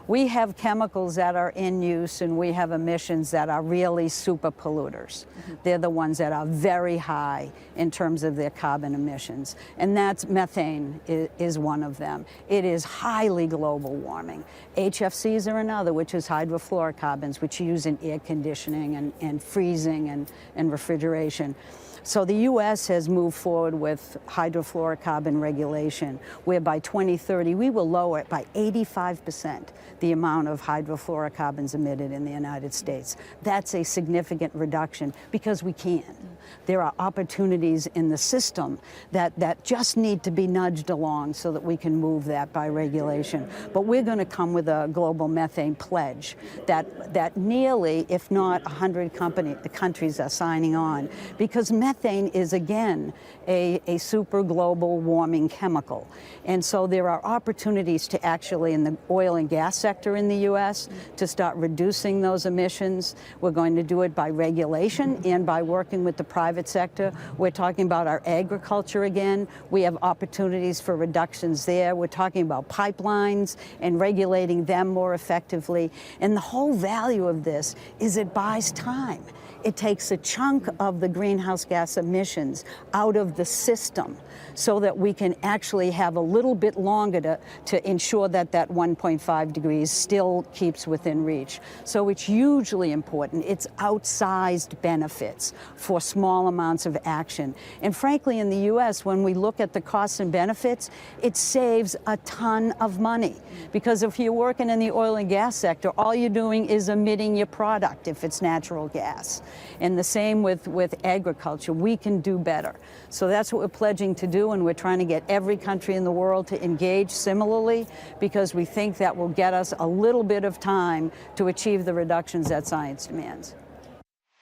We have chemicals that are in use, and we have emissions that are really super polluters. They're the ones that are very high in terms of their carbon emissions, and that's methane is one of them. It is highly global warming. HFCs are another, which is hydrofluorocarbons, which you use in air conditioning and freezing and refrigeration. So the U.S. has moved forward with hydrofluorocarbon regulation, where by 2030 we will lower it by 85% the amount of hydrofluorocarbons emitted in the United States. That's a significant reduction because we can. There are opportunities in the system that just need to be nudged along so that we can move that by regulation. But we're going to come with a global methane pledge that nearly, if not 100 countries are signing on, because methane is, again, a super global warming chemical. And so there are opportunities to actually, in the oil and gas sector in the U.S., to start reducing those emissions. We're going to do it by regulation and by working with the private sector. We're talking about our agriculture again. We have opportunities for reductions there. We're talking about pipelines and regulating them more effectively. And the whole value of this is it buys time. It takes a chunk of the greenhouse gas emissions out of the system so that we can actually have a little bit longer to ensure that that 1.5 degrees still keeps within reach. So it's hugely important. It's outsized benefits for small amounts of action. And frankly, in the U.S., when we look at the costs and benefits, it saves a ton of money. Because if you're working in the oil and gas sector, all you're doing is emitting your product if it's natural gas. And the same with agriculture. We can do better. So that's what we're pledging to do, and we're trying to get every country in the world to engage similarly, because we think that will get us a little bit of time to achieve the reductions that science demands.